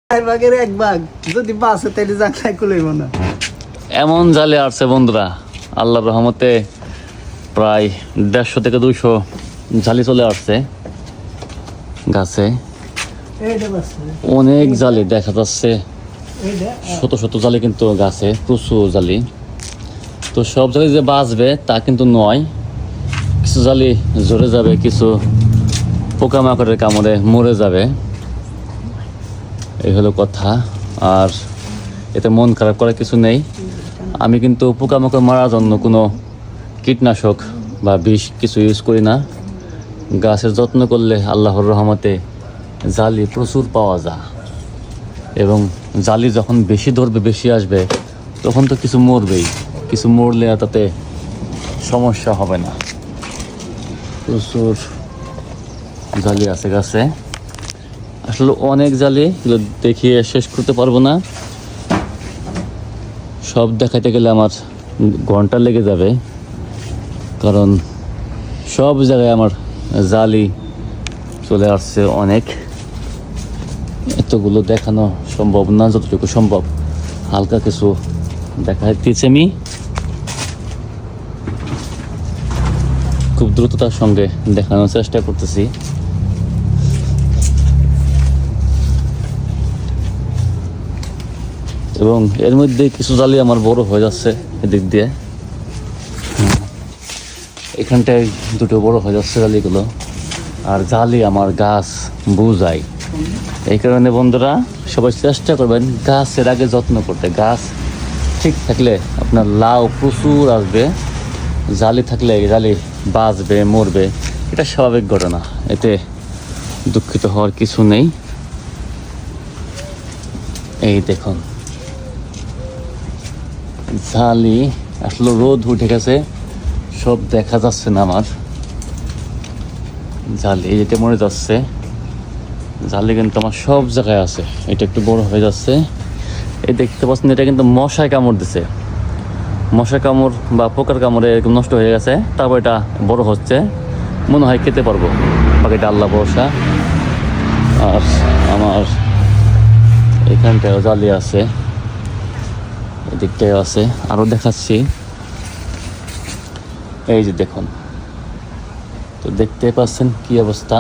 ভাগের এক ভাগ যদি বাসে তাইলে জানলাই কুলাইব না। এমন জালে আসছে বন্ধুরা, আল্লাহর রহমতে প্রায় 150 থেকে 200 জালি চলে আসছে গাছে। অনেক জালি দেখা যাচ্ছে, শত শত জালি কিন্তু গাছে, প্রচুর জালি। তো সব জালি যে বাঁচবে তা কিন্তু নয়, কিছু জালি ঝরে যাবে, কিছু পোকামাকড়ের কামড়ে মরে যাবে, এই হলো কথা। আর এতে মন খারাপ করার কিছু নেই। আমি কিন্তু পোকামাকড় মারার জন্য কোনো কীটনাশক বা বিষ কিছু ইউজ করি না। গাছের যত্ন করলে আল্লাহর রহমতে জালি প্রচুর পাওয়া যায়, এবং জালি যখন বেশি ধরবে, বেশি আসবে, তখন তো কিছু মরবেই। কিছু মরলে তাতে সমস্যা হবে না। প্রচুর জালি আছে গাছে, আসলে অনেক জালি, এগুলো দেখিয়ে শেষ করতে পারবো না। সব দেখাতে গেলে আমার ঘন্টা লেগে যাবে, কারণ সব জায়গায় আমার জালি চলে আসছে অনেক। এতগুলো দেখানো সম্ভব না, যতটুকু সম্ভব হালকা কিছু দেখা দিয়েছি। আমি খুব দ্রুততার সঙ্গে দেখানোর চেষ্টা করতেছি। এবং এর মধ্যে কিছু জালি আমার বড় হয়ে যাচ্ছে এদিক দিয়ে, এখানটায় দুটো বড় হয়ে যাচ্ছে জালিগুলো। আর জালি আমার গাছ বুঝায়, এই কারণে বন্ধুরা সবাই চেষ্টা করবেন গাছের আগে যত্ন করতে। গাছ ঠিক থাকলে আপনার লাউ প্রচুর আসবে, জালি থাকলে জালি বাঁচবে, মরবে, এটা স্বাভাবিক ঘটনা, এতে দুঃখিত হওয়ার কিছু নেই। এই দেখুন জালি, আসলে রোদ উঠে গেছে, সব দেখা যাচ্ছে না আমার। জালি যেতে মরে যাচ্ছে, জালি কিন্তু আমার সব জায়গায় আছে। এটা একটু বড় হয়ে যাচ্ছে, এই দেখতে পাচ্ছেন, এটা কিন্তু মশায় কামড় দিছে। মশার কামড় বা পোকার কামড়ে এরকম নষ্ট হয়ে গেছে, তারপর এটা বড় হচ্ছে, মনে হয় খেতে পারবো। বাকিটা আল্লাহ ভরসা। আর আমার এখানটায়ও জালি আছে, এদিকটায় আছে, আরও দেখাচ্ছি। এই যে দেখুন, তো দেখতে পাচ্ছেন কি অবস্থা।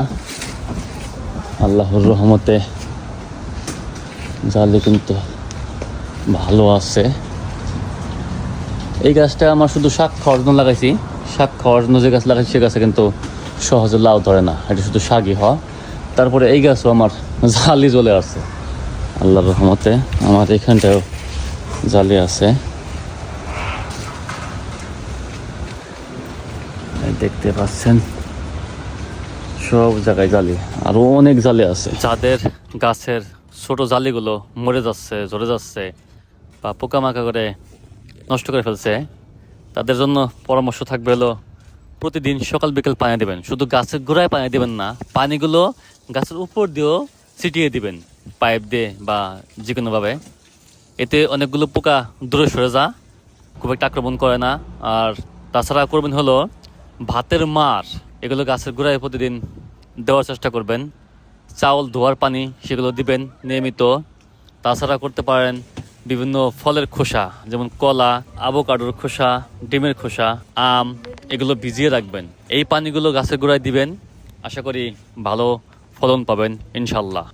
আল্লাহর রহমতে জালি কিন্তু ভালো আছে। এই গাছটা আমার শুধু শাক খাওয়ার জন্য লাগাইছি। শাক খাওয়ার জন্য যে গাছ লাগাইছি সে গাছে কিন্তু সহজে লাউ ধরে না, এটা শুধু শাকই হয়। তারপরে এই গাছও আমার জালি চলে আসছে আল্লাহর রহমতে। আমার এখানটাও জালি আছে, দেখতে পাচ্ছেন সব জায়গায় জালি, আরও অনেক জালি আছে। যাদের গাছের ছোট জালিগুলো মরে যাচ্ছে, ঝরে যাচ্ছে, বা পোকামাকা করে নষ্ট করে ফেলছে, তাদের জন্য পরামর্শ থাকবে হলো প্রতিদিন সকাল বিকেল পানি দেবেন। শুধু গাছের গোড়ায় পানি দেবেন না, পানিগুলো গাছের উপর দিয়েও ছিটিয়ে দিবেন, পাইপ দিয়ে বা যে কোনোভাবে। এতে অনেকগুলো পোকা দূরে সরে যা, খুব একটা আক্রমণ করে না। আর তাছাড়া করবেন হলো ভাতের মার, এগুলো গাছের গোড়ায় প্রতিদিন দেওয়ার চেষ্টা করবেন। চাউল ধোয়ার পানি সেগুলো দিবেন নিয়মিত। তাছাড়া করতে পারেন বিভিন্ন ফলের খোসা, যেমন কলা, আভোকাডোর খোসা, ডিমের খোসা, আম, এগুলো ভিজিয়ে রাখবেন। এই পানিগুলো গাছের গোড়ায় দিবেন, আশা করি ভালো ফলন পাবেন ইনশাল্লাহ।